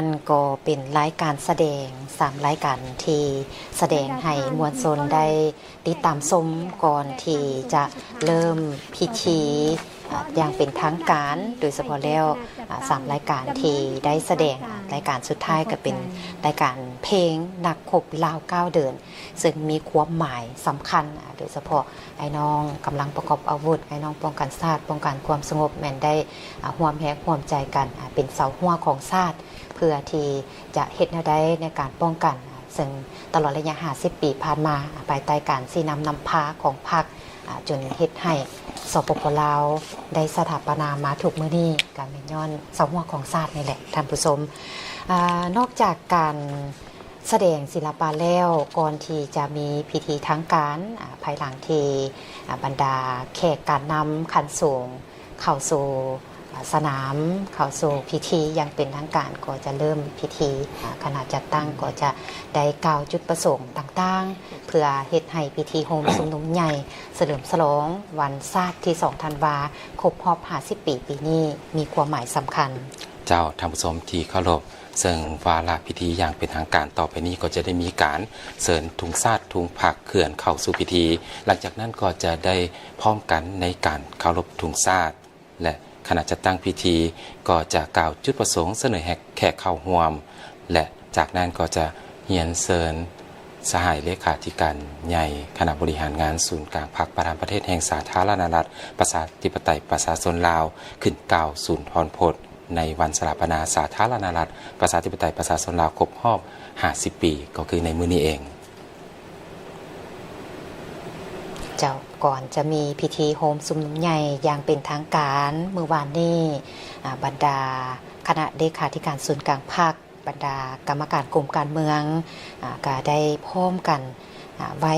มันก็เป็นรายการแสดง3รายการที่แสดงให้มวลชนได้ติดตามชมก่อนที่จะเริ่มพิธีอย่างเป็นทางการโดยเฉพาะแล้ว3รายการที่ได้แสดงรายการสุดท้ายก็เป็นรายการเพลงนักคบลาว9 เดือนซึ่งมีความหมายสำคัญโดยเฉพาะไอ้น้องกำลังประกอบอาวุธไอ้น้องป้องกันชาติป้องกันความสงบแม่นได้ร่วมแรงร่วมใจกันเป็นเสาหัวของชาติเพื่อที่จะเฮ็ดแนวใดในการป้องกันซึ่งตลอดระยะ50 ปีผ่านมาภายใต้การชี้นำพาของพรรคจนเฮ็ดให้สปป.ลาวได้สถาปนามาถูกมื้อนี้การเป็นย้อนเสาหัวของชาตินี่แหละท่านผู้ชมนอกจากการแสดงศิลปะแล้วก่อนที่จะมีพิธีทางการภายหลังที่บรรดาแขกการนำขันสูงเข้าสู่สนามเข้าสู่พิธียังเป็นทางการก็จะเริ่มพิธีคณะจัดตั้งก็จะได้กล่าวจุดประสงค์ต่างๆเพื่อเฮ็ดให้พิธีโฮมชุมนุมใหญ่เฉลิมฉลองวันชาติที่2 ธันวาครบรอบ50 ปีปีนี้มีความหมายสำคัญเจ้าท่านผู้ชมที่เคารพซึ่งวาระพิธีอย่างเป็นทางการต่อไปนี้ก็จะได้มีการเสริญทุงชาติทุงผักเขื่อนเข้าสู่พิธีหลังจากนั้นก็จะได้พร้อมกันในการเคารพทุงชาติและขณะจัดตั้งพิธีก็จะกล่าวจุดประสงค์เสนอแขกเข้าร่วมและจากนั้นก็จะเฮียนเชิญสหายเลขาธิการใหญ่คณะบริหารงานศูนย์กลางพรรคประธานประเทศแห่งสาธารณรัฐประชาธิปไตยประชาชนลาวขึ้นกล่าวศูนย์ทรพจน์ในวันสถาปนาสาธารณรัฐประชาธิปไตยประชาชนลาวครบรอบ50 ปีก็คือในมื้อนี้เองเจ้าก่อนจะมีพิธีโฮมชุมนุมใหญ่อย่างเป็นทางการเมื่อวานนี้บรรดาคณะเลขาธิการศูนย์กลางพรรคบรรดากรรมการกลุ่มการเมืองก็ได้พร้อมกันไว้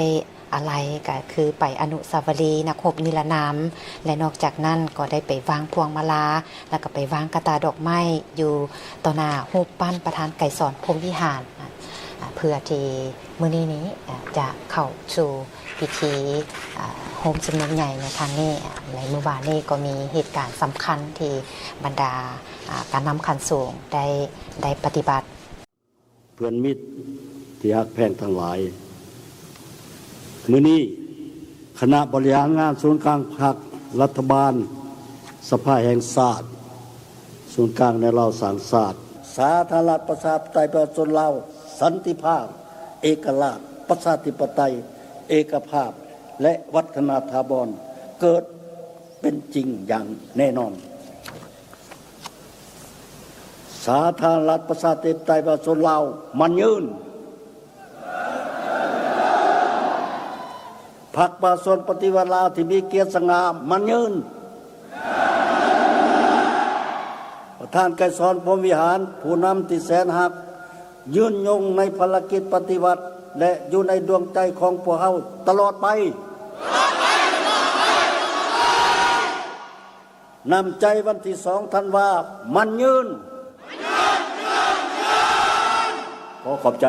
อะไรก็คือไปอนุสาวรีย์นักรบนิรนามและนอกจากนั้นก็ได้ไปวางพวงมาลาแล้วก็ไปวางกระตาดอกไม้อยู่ต่อหน้ารูปปั้นประธานไกรสอนพรหมวิหารเพื่อที่มื้อนี้จะเข้าสู่พิธีโฮมชุมนุมใหญ่ในครั้งนี้ในเมื่อวานนี้ก็มีเหตุการณ์สำคัญที่บรรดาการนำขันสูงได้ปฏิบัติเพื่อนมิตรที่ฮักแพงทั้งหลายมื้อนี้คณะบริหารงานศูนย์กลางพรรครัฐบาลสภาแห่งชาติศูนย์กลางในเราสังชาติสาธารณรัฐประชาธิปไตยประชาชนลาวสันติภาพเอกราชประชาธิปไตยเอกภาพและวัฒนธรรมเกิดเป็นจริงอย่างแน่นอนสาธารณรัฐประชาธิปไตยประชาชนลาวมันยืนพรรคประชาชนปฏิวัติลาวที่มีเกียรติสง่ามันยืนประธานไกรสอนพรหมวิหารผู้นำที่แสนหักยืนยงในภารกิจปฏิวัติและอยู่ในดวงใจของพวกเราตลอดไปนำใจวันที่2 ธันวามันยืนขอบใจ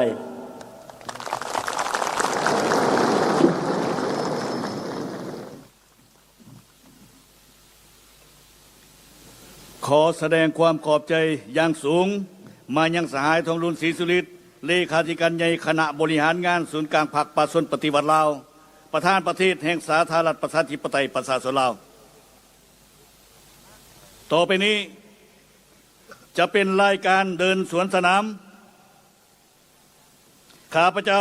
ขอแสดงความขอบใจอย่างสูงมายังสหายทองรุนศรีสุริตเลขาธิการใหญ่คณะบริหารงานศูนย์กลางพรรคประชาชนปฏิวัติลาวประธานประเทศแห่งสาธารณรัฐประชาธิปไตยประชาชนลาวต่อไปนี้จะเป็นรายการเดินสวนสนามข้าพเจ้า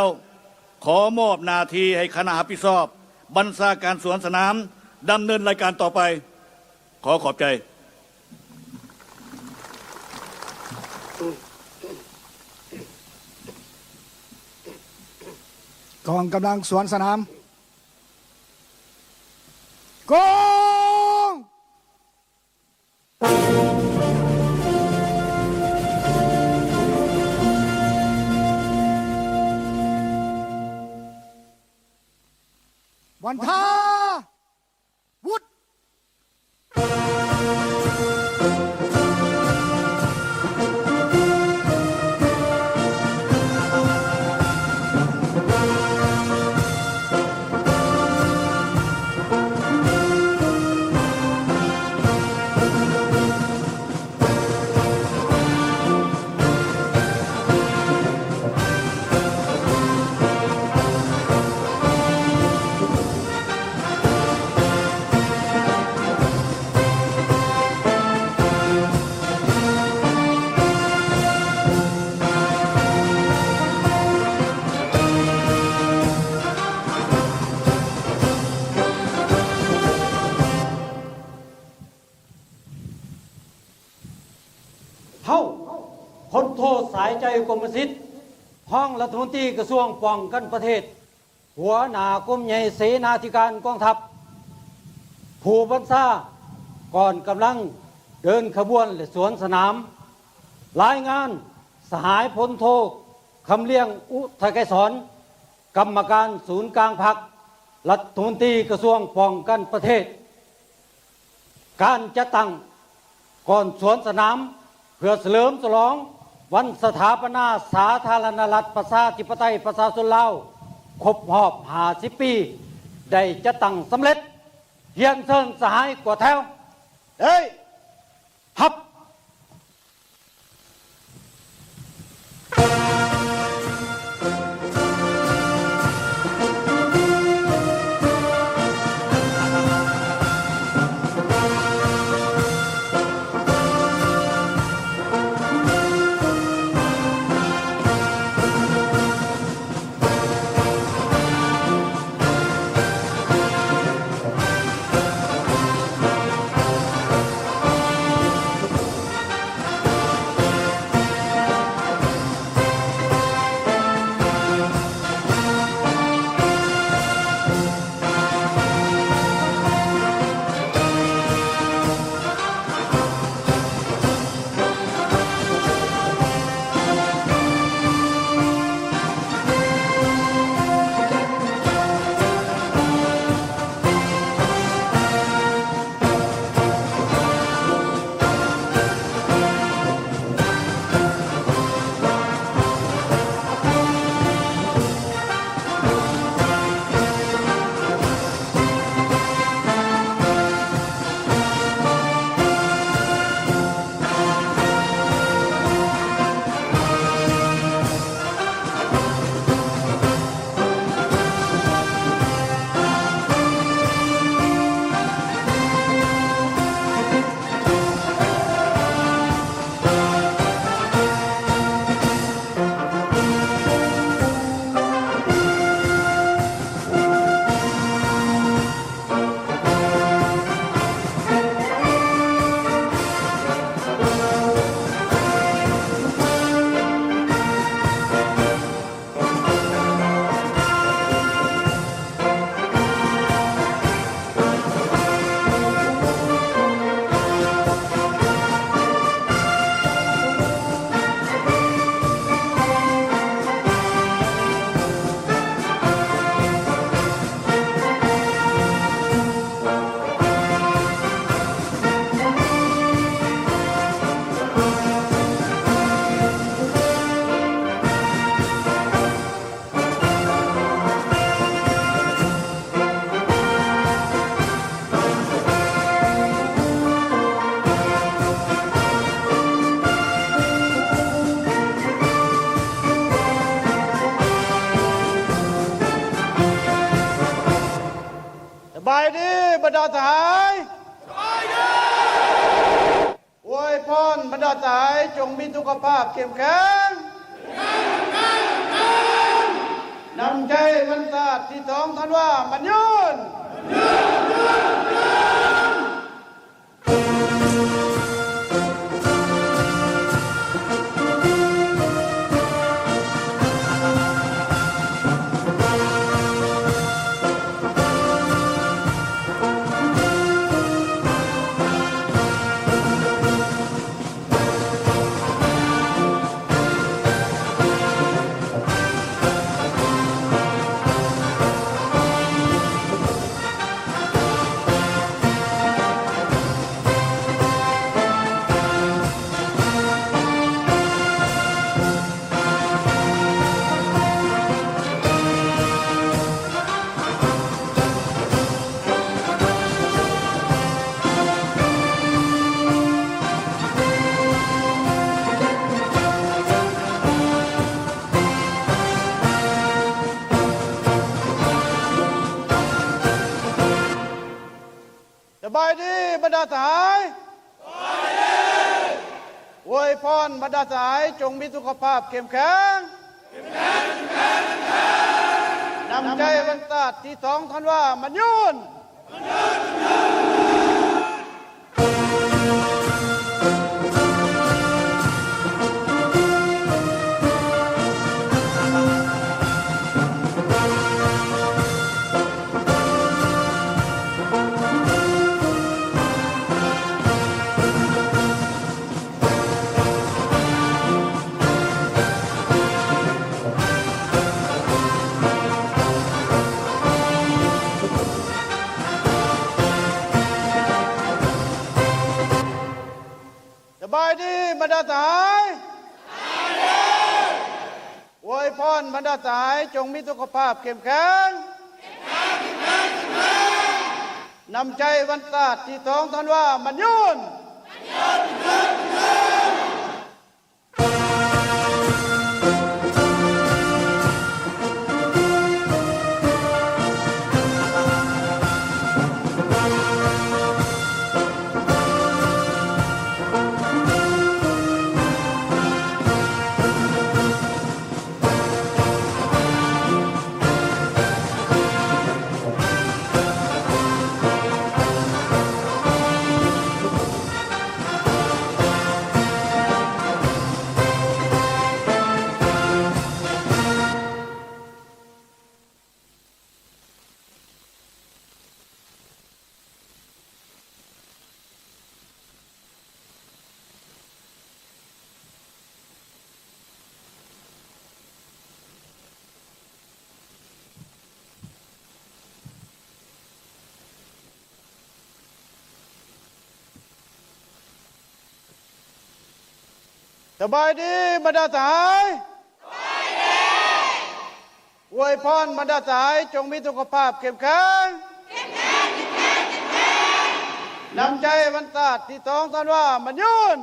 ขอมอบหน้าที่ให้คณะรับผิดชอบบัญชาการสวนสนามดำเนินรายการต่อไปขอขอบใจกองกำลังสวนสนามกงวันท่าวุฒ ลโทสายใจกรมสิทธิ์ห้องรัฐมนตรีกระทรวงป้องกันประเทศหัวหน้ากรมใหญ่เสนาธิการกองทัพผู้บัญชาก่อนกำลังเดินขบวนและสวนสนามรายงานสหายพลโทคำเลี้ยงอุทไกรสอนกรรมการศูนย์กลางพรรครัฐมนตรีกระทรวงป้องกันประเทศการจะตั้งก่อนสวนสนามเพื่อเฉลิมฉลองวันสถาปนาสาธารณรัฐประชาธิปไตยประชาชนลาวครบรอบ50 ปีได้จะตั้งสำเร็จเพียงเชิญสหายกว่าแถวเฮ้ยฮับสบายดีบรรดาทหารสบายดีอวยพรบรรดาทหารจงมีสุขภาพเข้มแข็งนำใจวันศาสตร์ที่2 ธันวาคมมันยืนสบายดีบรรดาทหารสบายดีอวยพรบรรดาทหารจงมีสุขภาพเข้มแข็งนำใจวันศาสตร์ที่2 ธันวาคมมันยืน เ สหายอวยพรบรรดาสหายจงมีสุขภาพเข้มแข็งนำใจวันศาสตร์ที่ท้องท่านว่ามันยืนสบายดีบรรดาสหายอวยพรบรรดาสหายจงมีสุขภาพเข้มแข็งนำใจวันศาสตร์ที่ท้องท่านว่ามันยืน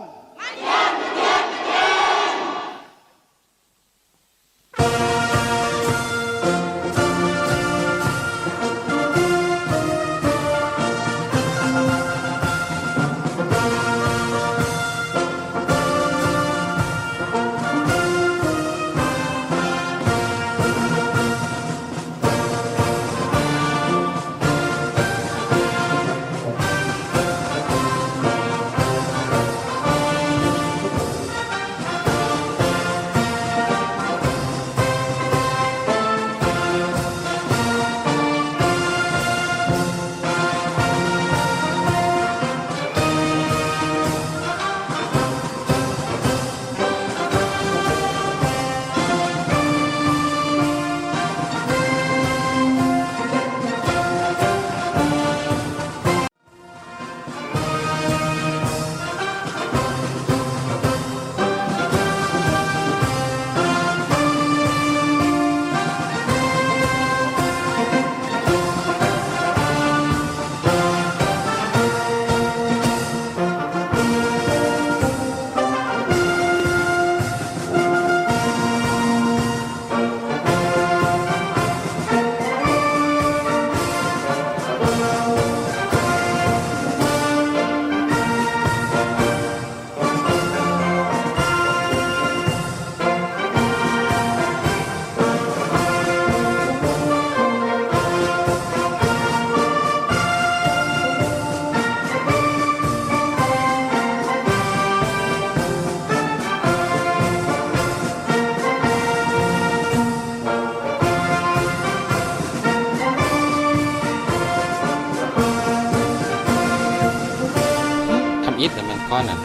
อิฐแต่มันก้อนน่ะ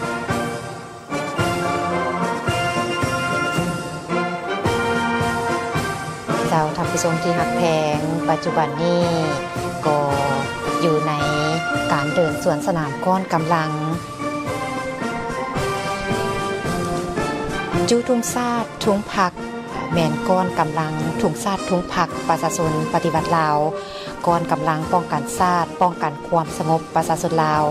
เจ้าท่านผู้ชมที่หักแพงปัจจุบันนี้ก็อยู่ในการเดินสวนสนามก้อนกำลังจูทุ่งซาดทุ่งผักแมนก้อนกำลังทุ่งซาดทุ่งผักประชาชนปฏิบัติลาวก้อนกำลังป้องกันซาดป้องกันความสงบประชาชนลาว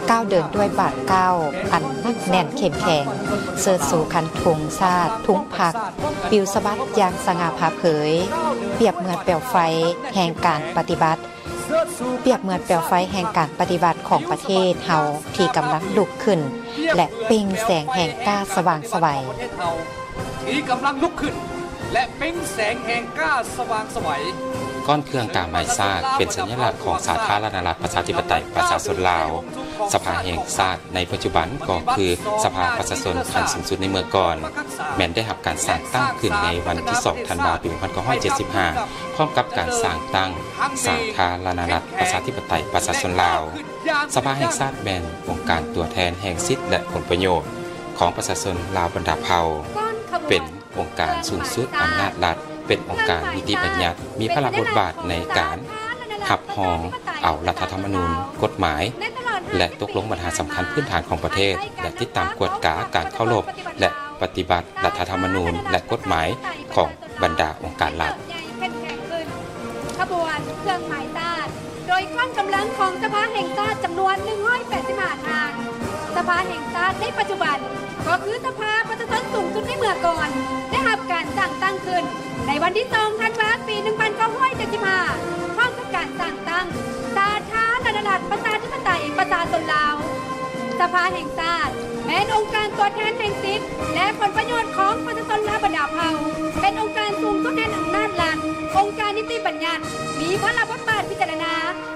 ก้าวเดินด้วยบาทก้าวอันนักแน่นเข้มแข็งเสิร์ชสู่คันทุ่งซาดทุ่งผักปิวสะบัดอย่างสง่าผ่าเผยเปรียบเหมือนเปลวไฟแห่งการปฏิบัติเปรียบเหมือนเปลวไฟแห่งการปฏิบัติของประเทศเฮาที่กำลังลุกขึ้นและเปล่งแสงแห่งกล้าสว่างไสวที่กำลังลุกขึ้นและเปล่งแสงแห่งกล้าสว่างไสวก้อนเครื่องกาไม้ซาดเป็นสัญลักษณ์ของสาธารณรัฐประชาธิปไตยประชาชนลาวสภาแห่งชาติในปัจจุบันก็คือสภาประชาชนขั้นสูงสุดในเมื่อก่อนแม้นได้รับการสร้างตั้งขึ้นในวันที่2ธันวาคม1975พร้อมกับการสร้างตั้งสาธารณรัฐประชาธิปไตยประชาชนลาวสภาแห่งชาติแม่นองค์การตัวแทนแห่งสิทธิและผลประโยชน์ของประชาชนลาวบรรดาเผ่าเป็นองค์การสูงสุดอำนาจรัฐเป็นองค์การนิติบัญญัติมีพลังบทบาทในการหับห้องเอารัฐธรรมนูญกฎหมาย และตกลงปัญหาสำคัญพื้นฐานของประเทศและติดตามกวดกาการเคารพและปฏิบัติรัฐธรรมนูญและกฎหมายของบรรดาองค์การรัฐขบวนเครื่องหมายชาติโดยกองกำลังของสภาแห่งชาติจำนวน185ทางสภาแห่งชาติในปัจจุบันก็คือสภาประชาชนสูงสุดในเมื่อก่อนได้รับการสั่งตั้งขึ้นในวันที่2ธันวาคมปี1975พร้อมกับการสั่งตั้งสาธารณรัฐประชาธิปไตยประชาชนลาวสภาแห่งชาติแม้นองค์การตัวแทนแห่งสิทธิและผลประโยชน์ของประชาชนและบรรดาเผ่าเป็นองค์การสูงสุดแห่งอำนาจรัฐองค์การนิติบัญญัติมีพระบทบาทพิจารณา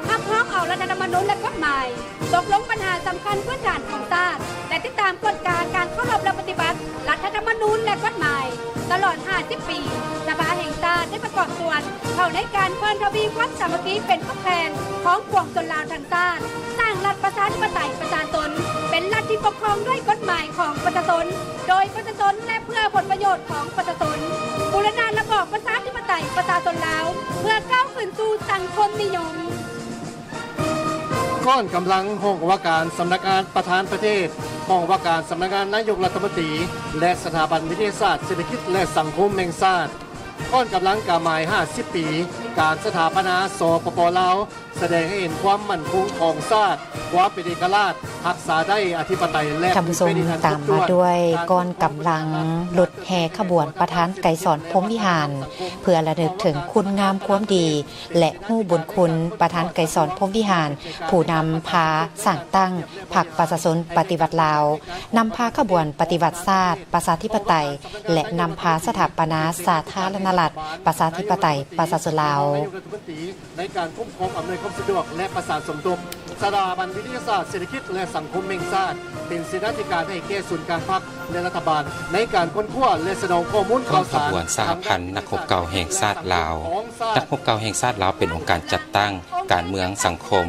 หักห้องเอารัฐธรรมนูญและกฎหมายตกลงปัญหาสำคัญพื้นฐานของชาติและติดตามกฎการเคารพและปฏิบัติรัฐธรรมนูญและกฎหมายตลอด50ปีสภาแห่งชาติได้ประกอบส่วนเข้าในการเพิ่มทวีความสามัคคีเป็นพรรคแทนของปวงชนลาวทั้งชาติสร้างรัฐประชาธิปไตยประชาชนเป็นรัฐที่ปกครองด้วยกฎหมายของประชาชนโดยประชาชนและเพื่อผลประโยชน์ของประชาชนบูรณาระบอบประชาธิปไตยประชาชนลาวเพื่อก้าวขึ้นสู่สังคมนิยมก้อนกำลังห้องว่าการสำนักงานประธานประเทศห้องว่าการสำนักงานนายกรัฐมนตรีและสถาบันวิทยาศาสตร์เศรษฐกิจและสังคมแห่งชาติก้อนกำลังกาหมาย50ปีการสถาปนาสปป.ลาวแสดงให้เห็นความมั่นคงของชาติความเป็นเอกราชรักษาได้อธิปไตยและท่านผู้ชมตามมาด้วยก้อนกำลังรถแห่ขบวนประธานไกรสอนพรหมวิหารเพื่อระลึกถึงคุณงามความดีและฮู้บุญคุณประธานไกรสอนพรหมวิหารผู้นำพาสร้างตั้งพรรคประชาชนปฏิวัติลาวนำพาขบวนปฏิวัติชาติประชาธิปไตยและนำพาสถาปนาสาธารณรัฐประชาธิปไตยประชาชนลาวในการคุ้มครองอำนวยความสะดวกและประสานสมทบสถาบันวิทยาศาสตร์เศรษฐกิจและสังคมแห่งชาติเป็นเสนาธิการให้แก่ศูนย์การพรรคและรัฐบาลในการค้นคว้าและแสดงข้อมูลข่าวสารขบวนสหพันธ์นักรบเก่าแห่งชาติลาวนักรบเก่าแห่งชาติลาวเป็นองค์การจัดตั้งการเมืองสังคม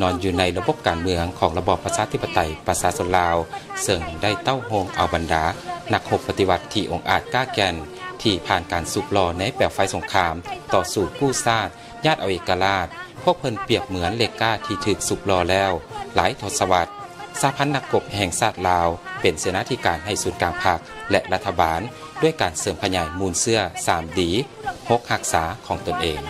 นอนอยู่ในระบบการเมืองของระบอบประชาธิปไตยประชาชนลาวซึ่งได้เต้าโฮมเอาบรรดานักรบปฏิวัติที่องอาจกล้าแก่นที่ผ่านการสูบหล่อในเปลวไฟสงครามต่อสู้กู้ชาติญาติเอาเอกราชพวกเพิ่นเปรียบเหมือนเหล็กกล้าที่ถูกสูบหล่อแล้วหลายทศวรรษสหพันธ์นักรบแห่งชาติลาวเป็นเสนาธิการให้ศูนย์กลางพรรคและรัฐบาลด้วยการเสริมขยายมูลเสื้อ3ดี6รักษาของตนเอง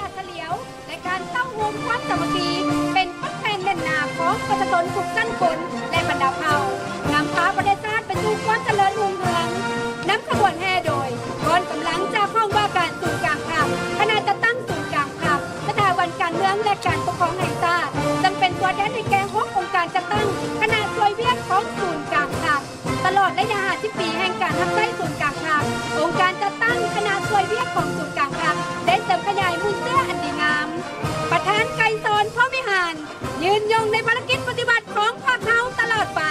และการเต้าโฮมความสามัคคีเป็นพรรคแทนแน่นหนาของประชาชนทุกชั้นคนและบรรดาเผ่านำพาประเทศชาติไปสู่ความเจริญรุ่งเรืองนำขบวนแห่โดยกองกำลังจากห้องว่าการศูนย์กลางพรรคคณะจัดตั้งศูนย์กลางพรรคสถาบันการเมืองและการปกครองแห่งชาติจึงเป็นตัวแทนในแก่6องค์การจัดตั้งคณะช่วยเวียกของศูนย์กลางพรรคตลอดระยะ50ปีแห่งการรับใช้ศูนย์กลางพรรคองค์การจัดตั้งคณะช่วยเวียกของศูนย์กลางพรรคได้เสริมขยายมูลเสื้ออันดีงามประธานไกรสอนพรหมวิหารยืนยงในภารกิจปฏิบัติของพรรคเขาตลอดไป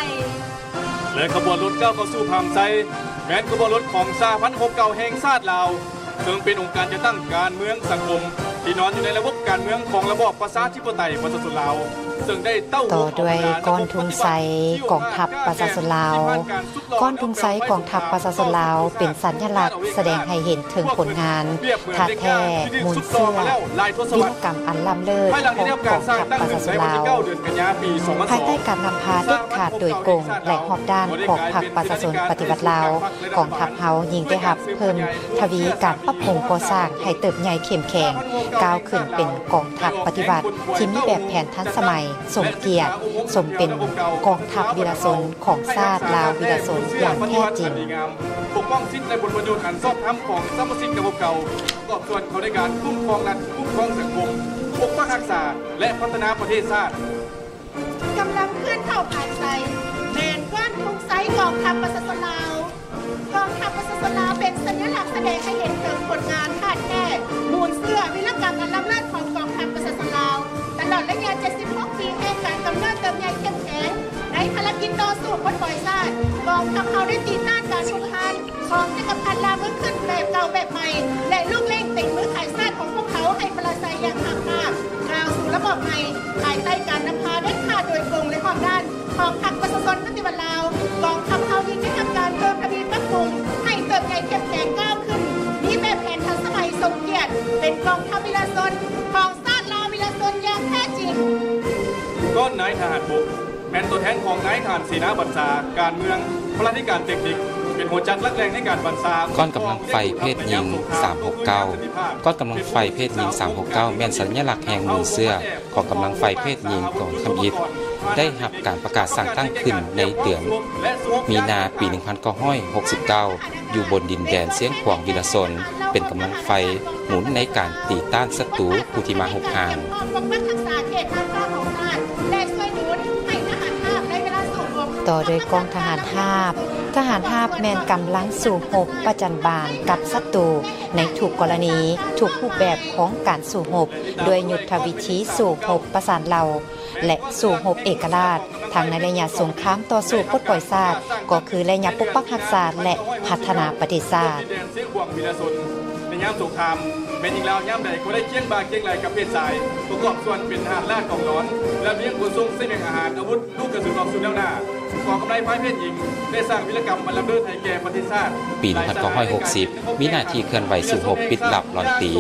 และขบวนรถก้าวเข้าสู่ผ่านใจแม้นขบวนรถของสหพันธ์นักรบเก่าแห่งชาติลาวซึ่งเป็นองค์การจัดตั้งการเมืองสังคมที่นอนอยู่ในระบบการเมืองของระบอบประชาธิปไตยประชาชนลาวซึ่งได้เต้าต่อด้วยก้อนทุงไซกองทัพประชาชนลาวก้อนทุงไซกองทัพประชาชนลาวเป็นสัญลักษณ์แสดงให้เห็นถึงผลงานท่าแท้มูลเสื้อวิรกรรมอันล้ำเลิศของกองทัพประชาชนลาวภายใต้การนำพาเด็ดขาดโดยกงและหอบด้านของพรรคประชาชนปฏิวัติลาวกองทัพเฮายิงได้รับเพิ่มทวีการปรับปรุงก่อสร้างให้เติบใหญ่เข้มแข็งก้าวขึ้นเป็นกองทัพปฏิวัติที่มีแบบแผนทันสมัยสมเกียรติสมเป็นกองทัพวีรชนของชาติลาววีรชนอย่างแท้จริงปกป้องสิทธิและผลประโยชน์อันชอบธรรมของสรรพสิ่งระบบเก่าประกอบส่วนเขาในการคุ้มครองรัฐคุ้มครองสังคมปกป้องรักษาและพัฒนาประเทศชาติกำลังเคลื่อนเข้าผ่านไซแมนก้อนทุงไซกองทัพประชาชนลาวกองทัพประชาชนลาวเป็นสัญลักษณ์แสดงให้เห็นถึงผลงานท่าแท้มูลเสื้อวิรกรรมอันล้ำเลิศของกองทัพประชาชนลาวตลอดระยะ76ปีแห่งการกำเนิดเติบใหญ่เข้มแข็งในภารกิจต่อสู้ปลดปล่อยชาติกองทัพเขาได้ตีต้านการชุมนุมของจักรพรรดิลาวเมื่อขึ้นแบบเก่าแบบใหม่และลูกเล่งติ่งมือขายชาติของพวกเขาให้ปราศัยอย่างห่างมากก้าวสู่ระบอบใหม่ภายใต้การนำพาเด็ดขาดโดยกงและความด้านของพรรคประชาชนปฏิวัติลาวกองทัพเขายิ่งได้ทำการเพิ่มทวีปรับปรุงให้เติบใหญ่เข้มแข็งก้าวขึ้นมีแบบแผนทันสมัยสมเกียรติเป็นกองทัพวีรชนของชาติลาววีรชนอย่างแท้จริงก้อนนายทหารบกแ เป็นตัวแทนของนายทหารเสนาบัญชาการเมืองพลาธิการเทคนิคเป็นหัวจักรลักแรงในการบัญชาก้อนกำลังไฟเพศยิง369ก้อนกำลังไฟเพศยิง369แม่นสัญลักษณ์แห่งมือเสื้อของกำลังไฟเพศยิงกองคำอิฐได้รับการประกาศสร้างตั้งขึ้นในเดือนมีนาปี 1969 อยู่บนดินแดนเสียงขวางวิลสนเป็นกำลังไฟหมุนในการตีต้านศัตรูผู้ที่มาหุกหานต่อโดยกองทหารทาบแมนกำลังสู่หบประจันบานกับศัตรูในถูกกรณีถูกรูปแบบของการสู่หบโดยยุทธวิธีสู่หบประสานเหล่าและสู่หบเอกราชทางในระยะสงครามต่อสู้ปลดปล่อยชาติก็คือระยะปกปักรักษาและพัฒนาประเทศชาติในยามสงครามเป็นอีกแล้วยามใดก็ได้เคียงบาเคียงไหลกับเพศชายประกอบส่วนเป็นทหารลาดกองร้อนและเลี้ยงขนส่งเส้นแบ่งอาหารอาวุธลูกกระสุนออกสู่แนวหน้ากองกำลังไฟเพศหญิงได้สร้างวิรกรรมบรรลับเลิศให้แก่ประเทศชาติปี 1960 มีหน้าที่เคลื่อนไหวสู่หบปิดหลับหลอนตี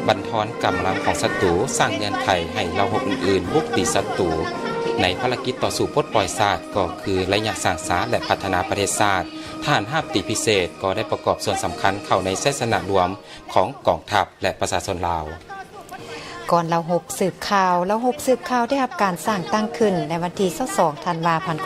บันทอนกำลังของศัตรูสร้างเงื่อนไขให้เราหบอื่นๆบุกตีศัตรูในภารกิจต่อสู้ปลดปล่อยชาติก็คือระยะสร้างสรรค์และพัฒนาประเทศชาติทหารราบตีพิเศษก็ได้ประกอบส่วนสำคัญเข้าในเสสนารวมของกองทัพและประชาชนลาวก่อนเราหบสืบข่าวได้รับการสร้างตั้งขึ้นในวันที่22 ธันวาคม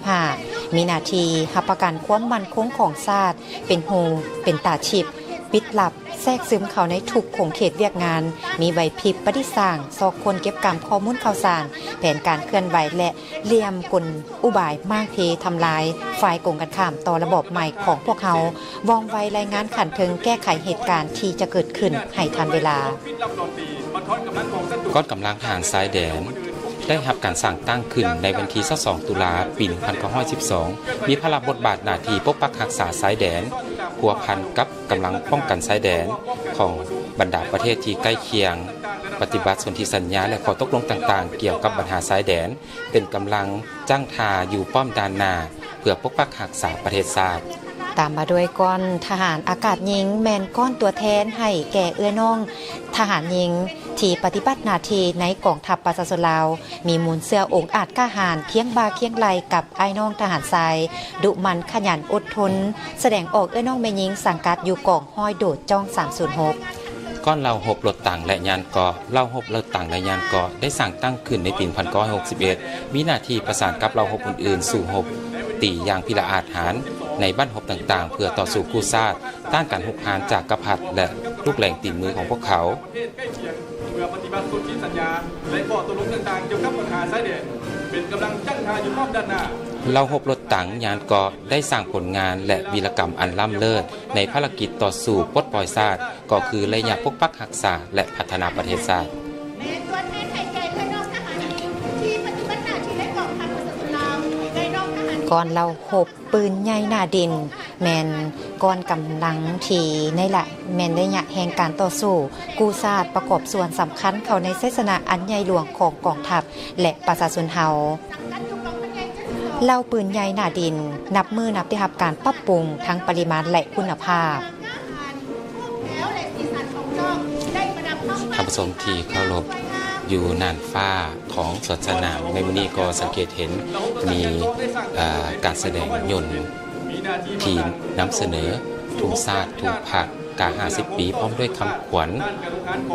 1945 มีหน้าที่รับประกันความมั่นคงของชาติเป็นหูเป็นตาชิบปิดลับแทรกซึมเข้าในทุกขงเขตเวียกงานมีไหวพริบปฏิสร้างซอกคนเก็บกรรมข้อมูลข่าวสารแผนการเคลื่อนไหวและเหลี่ยมกลอุบายมากเพทำลายฝ่ายกงกันข้ามต่อระบบใหม่ของพวกเขาว่องไวรายงานขันเทิงแก้ไขเหตุการณ์ที่จะเกิดขึ้นให้ทันเวลาก้อนกำลังทหารสายแดนได้รับการสร้างตั้งขึ้นในวันที่22 ตุลาปี 1912 มีพระบทบาทหน้าที่ปกปักรักษาสายแดนพัวพันกับกำลังป้องกันสายแดนของบรรดาประเทศที่ใกล้เคียงปฏิบัติสนธิสัญญาและข้อตกลงต่างๆเกี่ยวกับปัญหาสายแดนเป็นกำลังจ้างทาอยู่ป้อมด้านหน้าเพื่อปกปักรักษาประเทศชาติตามมาด้วยก้อนทหารอากาศหญิงแมนก้อนตัวแทนให้แก่เอื้อน้องทหารหญิงที่ปฏิบัติหน้าที่ในกองทัพประชาชนลาวมีมูลเสื้อองค์อาจกล้าหาญเคียงบ่าเคียงไหลกับไอ้น้องทหารทรายดุมันขยันอดทนแสดงออกเอื้อน้องแม่หญิงสังกัดอยู่กองห้อยโดดจ้อง306ก้อนเราหบรถต่างและยานเกาะเราหบรถต่างและยานเกาะได้สร้างตั้งขึ้นในปี 1961 มีหน้าที่ประสานกับเราหบอื่นๆสู่หบตีอย่างพิละอาจหารในบ้านหบต่างๆเพื่อต่อสู้กู้ชาติต้านการหุกหานจากกษัตริย์และลูกแหล่งตีนมือของพวกเขาเพื่อปฏิบัติสนธิสัญญาและข้อตกลงต่างๆเกี่ยวกับปัญหาสายแดนเป็นกำลังจ้างทาอยู่รอบด้านหน้าเราหบรถถังยานเกาะได้สร้างผลงานและวีรกรรมอันล้ำเลิศในภารกิจต่อสู้ปลดปล่อยชาติก็คือระยะปกปักรักษาและพัฒนาประเทศชาติก่อนเราหบปืนใหญ่หน้าดินแมนก่อนกำลังทีในละแมนระยะแห่งการต่อสู้กู้ชาติประกอบส่วนสำคัญเข้าในเสสนาอันใหญ่หลวงของกองทัพและประชาชนเฮาเล่าปืนใหญ่หน้าดินนับมือนับได้รับการปรับปรุงทั้งปริมาณและคุณภาพท่านผู้ชมที่เคารพอยู่น่านฟ้าของสวนสนามในวันนี้ก็สังเกตเห็นมีการแสดงยนต์ทีมนำเสนอทุ่งชาติทุ่งผักกา50 ปีพร้อมด้วยคำขวัญ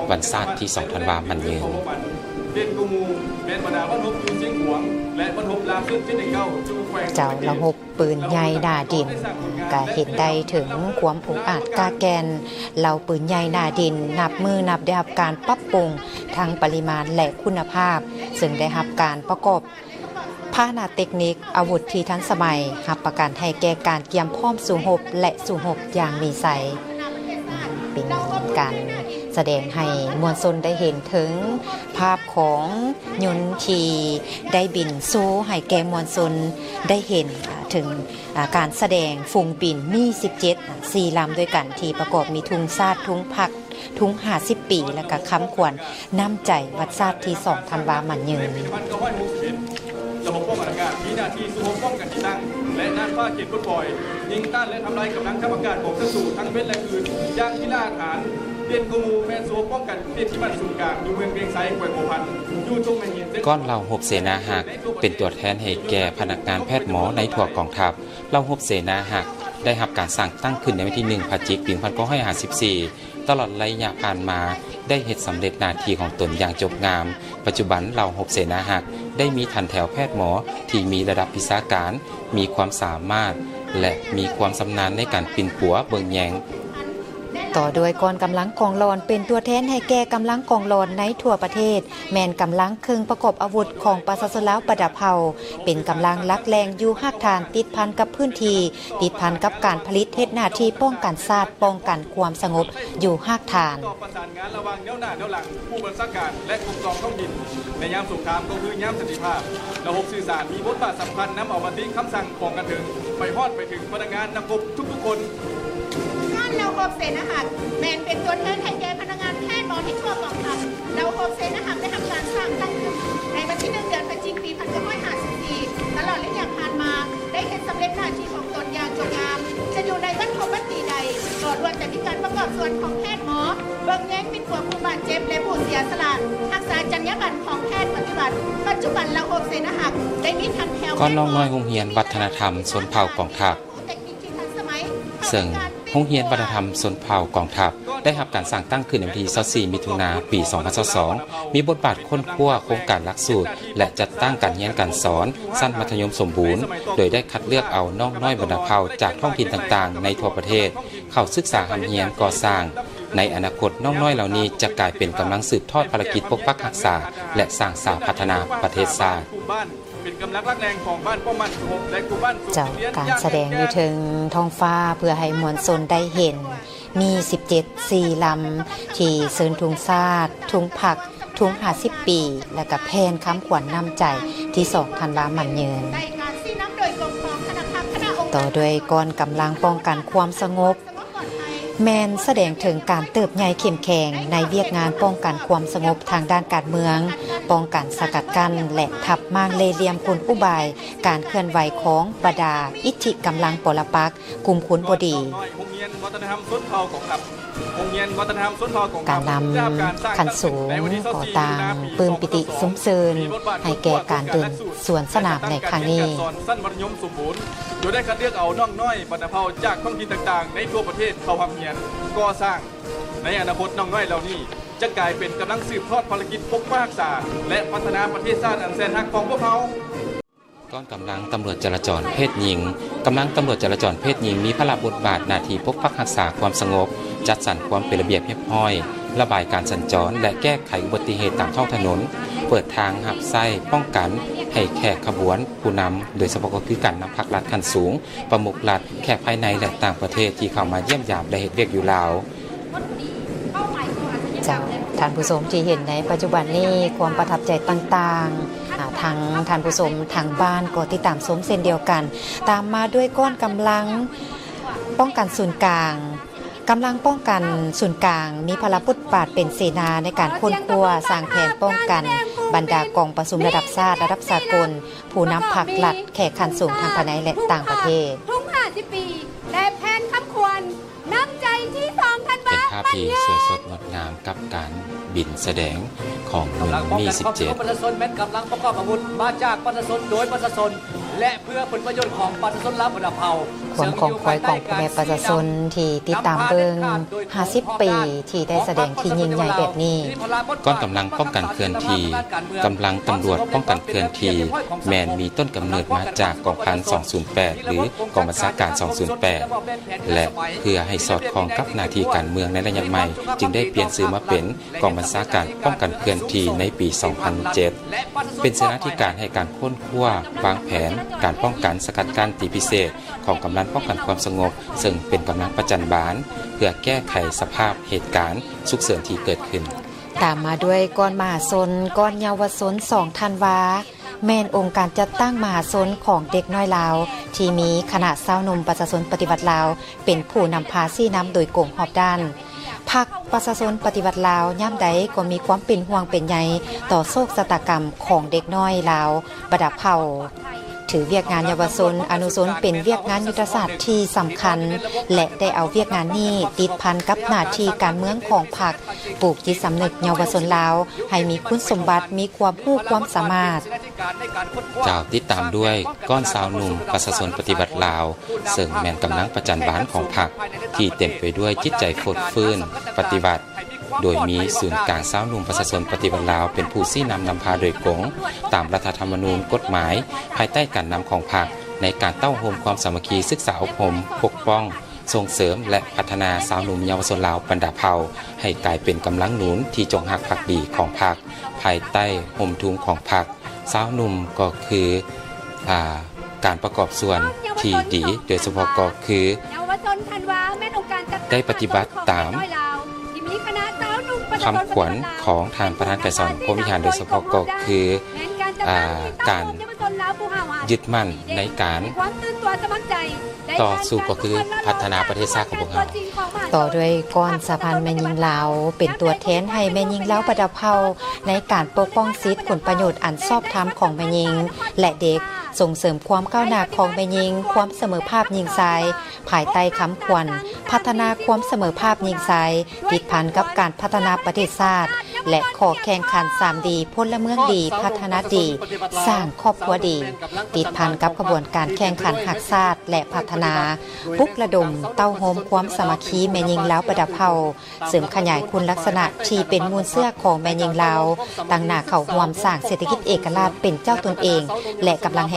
วันชาติที่2 ธันวาคมมันยืนเจ้าละหบปืนใหญ่หน้าดินก็เห็นได้ถึงความองอาจกล้าแกนเหล่าปืนใหญ่หน้าดินนับมือนับได้รับการปรับปรุงทั้งปริมาณและคุณภาพซึ่งได้รับการประกอบพาหนะเทคนิคอาวุธที่ทันสมัยรับประกันให้แก่การเตรียมพร้อมสู่รบและสู่รบอย่างมีชัยเป็นการแสดงให้มวลชนได้เห็นถึงภาพของยนต์ที่ได้บินโซ่ให้แก่มวลชนได้เห็นถึงการแสดงฝูงบินมี17 4ลำด้วยกันที่ประกอบมีทุ่งชาติทุ่งผักทุ่ง50 ปีและก็คำขวัญน้ำใจวัดชาติที่2 ธันวาคมมันยืนระบบป้องกันอากาศมีหน้าที่สู้รบป้องกันที่ตั้งและน่านฟ้าเขตปลดปล่อยยิงต้านและทำลายกำลังทัพอากาศของศัตรูทั้งเม็ดและคืนย่างที่ล่าฐาน เรียนกูแม่นโซป้องกันเรียนที่มันสูงกลางอยู่เมืองเวียงไซแขวงโมพันอยู่ตรงแม่หิน ก้อนเหล่าหบเสนาหักเป็นตัวแทนให้แก่พนักงานแพทย์หมอในทั่วกองทัพเหล่าหบเสนาหักได้รับการสร้างตั้งขึ้นในวันที่1 พฤศจิกายน 1954ตลอดระยะผ่านมาได้เฮ็ดสำเร็จหน้าที่ของตนอย่างจบงามปัจจุบันเหล่าหบเสนาหักได้มีทันแถวแพทย์หมอที่มีระดับวิชาการมีความสามารถและมีความชำนาญในการปิ่นปัวเบิ่งแยงต่อโดยกองกำลังกองรอนเป็นตัวแทนให้แก่กำลังกองรอนในทั่วประเทศแมนกำลังเครื่องประกอบอาวุธของประชาชนลาวประดับเผ่าเป็นกำลังลักแรงอยู่หักฐานติดพันกับพื้นที่ติดพันกับการผลิตเฮ็ดหน้าที่ป้องกันชาติป้องกันความสงบอยู่หักฐานประสานงานระหว่างแนวหน้าแนวหลังผู้บัญชาการและกรมกองท้องถิ่นในยามสงครามก็คือยามสันติภาพระบบสื่อสารมีบทบาทสำคัญนำเอาบันทึกคำสั่งของกันถึงไปฮอดไปถึงพนักงานนักรบทุกๆคนเราโฮมเซนหักแมนเป็นตัวแทนให้แก่พนักงานแพทย์หมอที่ทั่วกองทัพเราโฮมเซนหักได้ทำการสร้างตั้งขึ้นในวันที่1 เดือนพฤศจิกายน 1954ตลอดระยะผ่านมาได้เห็นสำเร็จหน้าที่ของตนอย่างจงงามจะอยู่ในวัฒนธรรมตีใดก็ล้วนแต่มีการประกอบส่วนของแพทย์หมอเบิ่งแย้งเป็นผู้บาดเจ็บและผู้เสียสละรักษาจรรยาบรรณของแพทย์ปฏิบัติปัจจุบันเราโฮมเซนหักได้มีทันแถวก้อนน้องน้อยโรงเรียนวัฒนธรรมชนเผ่ากองทัพซึ่งโรงเรียนวัฒนธรรมชนเผ่ากองทัพได้รับการสร้างตั้งขึ้นในวันที่24 มิถุนายน ปี 2022มีบทบาทค้นคว้าโครงการหลักสูตรและจัดตั้งการเรียนการสอนสั้นมัธยมสมบูรณ์โดยได้คัดเลือกเอาน้องน้อยบรรดาเผ่าจากท้องถิ่นต่างๆในทั่วประเทศเข้าศึกษาหำเรียนก่อสร้างในอนาคตน้องน้อยเหล่านี้จะกลายเป็นกำลังสืบทอดภารกิจปกปักรักษาและสร้างสรรค์พัฒนาประเทศชาติเป็นกำลังรักแรงของบ้านป้อมมันสงบและกลุ่มบ้านเจ้าการแสดงอยู่ถึงท้องฟ้าเพื่อให้มวลชนได้เห็นมี17 4 ลำที่เชิญทุงชาติทุงผักทุง50 ปีและก็แพนค้ำขวัญนำใจที่2 ธันวาคมมันยืนต่อด้วยกองกำลังป้องกันความสงบแมนแสดงถึงการเติบใหญ่เข้มแข็งในเวียกงานป้องกันความสงบทางด้านการเมืองป้องกันสกัดกั้นและทับม่านเลเหลี่ยมกลอุบายการเคลื่อนไหวของบรรดาอิทธิกำลังปรปักษ์กลุ่มขุนบดีการนำขันสูงก่อต่างปืนปิติสมเสริญให้แก่การเดินสวนสนามในครั้งนี้สั้นมัธยมสมบูรณ์โดยได้คัดเลือกเอาน้องน้อยบรรดาเผ่าจากท้องถิ่นต่างๆในทั่วประเทศเข้าทำเรียนก่อสร้างในอนาคตน้องน้อยเหล่านี้จะกลายเป็นกำลังสืบทอดภารกิจปกปักรักษาและพัฒนาประเทศชาติอันแสนรักของพวกเขาก้อนกำลังตำรวจจราจรเพศหญิงกำลังตำรวจจราจรเพศหญิงมีพระบทบาทหน้าที่ปกปักรักษาความสงบจัดสรรความเป็นระเบียบเรียบร้อยระบายการสัญจรและแก้ไขอุบัติเหตุตามท้องถนนเปิดทางหับไส้ป้องกันให้แขกขบวนผู้นำโดยเฉพาะก็คือการนำพักรัฐขั้นสูงประมุขรัฐแขกภายในและต่างประเทศที่เข้ามาเยี่ยมยามและเฮ็ดเวียกอยู่ลาวท่านผู้ชมที่เห็นในปัจจุบันนี้ความประทับใจต่างๆทางท่านผู้ชมทางบ้านก็ติดตามชมเส้นเดียวกันตามมาด้วยก้อนกำลังป้องกันศูนย์กลางกำลังป้องกันศูนย์กลางมีพลบทบาทเป็นเสนาในการค้นคว้าสร้างแผนป้องกันบรรดากองประชุมระดับชาติระดับสากลผู้นำพรรครัฐแขกขันสูงทางภายในและต่างประเทศทุก50 ปีและแผนคำควรน้ำใจที่2 ธันวาคมเป็นภาพที่สวยสดงดงามกับการบินแสดงของเมืองมี17ประชาชนแม้นกำลังประกอบอาวุธมาจากประชาชนโดยประชาชนและเพื่อผลประโยชน์ของประชาชนลาวบรรดาเผ่าความของคอยของพ่อแม่ประชาชนที่ติดตามเบิ่ง50 ปีที่ได้แสดงที่ยิ่งใหญ่แบบนี้ก้อนกำลังป้องกันเคลื่อนที่กำลังตำรวจป้องกันเคลื่อนที่แมนมีต้นกำเนิดมาจากกองพัน208หรือกองบัญชาการ208และเพื่อให้สอดคล้องกับหน้าที่การเมืองในระยะใหม่จึงได้เปลี่ยนชื่อมาเป็นกองบัญชาการป้องกันเคลื่อนที่ในปี 2007 เป็นเสนาธิการให้การค้นคว้าวางแผนการป้องกันสกัดกั้นตีพิเศษของกำลังป้องกันความสงบซึ่งเป็นกำลังประจันบานเพื่อแก้ไขสภาพเหตุการณ์ฉุกเฉินที่เกิดขึ้นตามมาด้วยก้อนมหาชนก้อนเยาวชน2 ธันวาแม่นองค์การจัดตั้งมหาชนของเด็กน้อยลาวที่มีคณะชาวหนุ่มประชาชนปฏิวัติลาวเป็นผู้นำพาซี่น้ำโดยกรมหอบด้านพรรคประชาชนปฏิวัติลาวย่ำใดก็มีความเป็นห่วงเป็นใยต่อโศกชะตากรรมของเด็กน้อยลาวบรรดาเผ่า ถือเวียกงานเยาวชนอนุชนเป็นเวียกงานยุทธศาสตร์ที่สำคัญและได้เอาเวียกงานนี้ติดพันกับหน้าที่การเมืองของพรรคปลูกจิตสำนึกเยาวชนลาวให้มีคุณสมบัติมีความรู้ความสามารถจากติดตามด้วยก้อนสาวหนุ่มประชาชนปฏิบัติลาวซึ่งแม่นกำลังประจันบานของพรรคที่เต็มไปด้วยจิตใจฟดฟื้นปฏิบัติโดยมีศูนย์กลางสาวหนุ่มประชาชนปฏิบัติลาวเป็นผู้ชี้นำพาโดยกงตามรัฐธรรมนูญกฎหมายภายใต้การนำของพรรคในการเต้าโฮมความสามัคคีศึกษาอบรมปกป้องส่งเสริมและพัฒนาสาวหนุ่มเยาวชนลาวบรรดาเผ่าให้กลายเป็นกำลังหนุนที่จงรักภักดีของพรรคภายใต้ห่มทุงของพรรคสาวหนุ่มก็คือการประกอบส่วนที่ดีโดยเฉพาะก็คือได้ปฏิบัติตามคำขวัญของทางประธานไกรสอนพรหมวิหารโดยเฉพาะก็คือการยึดมั่นในการต่อสู้ก็คือพัฒนาประเทศชาติของพวกเราต่อด้วยก้อนสะพานแม่ยิงลาวเป็นตัวแทนให้แม่ยิงลาวบรรดาเผ่าในการปกป้องสิทธิผลประโยชน์อันชอบธรรมของแม่ยิงและเด็กส่งเสริมความก้าวหน้าของแม่ยิงความเสมอภาพยิงทรายภายใต้คำขวัญพัฒนาความเสมอภาพยิงทรายติดพันกับการพัฒนาประเทศชาติและขอแข่งขัน3ดีพลเมืองดีพัฒนาดีสร้างครอบครัวดีติดพันกับกระบวนการแข่งขันหักชาติและพัฒนาปลุกระดมเต้าโฮมความสามัคคีแม่ยิงลาวบรรดาเผ่าเสริมขยายคุณลักษณะที่เป็นมูลเสื้อของแม่ยิงลาวตั้งหน้าเข้าร่วมสร้างเศรษฐกิจเอกราชเป็นเจ้าตนเองและกำลัง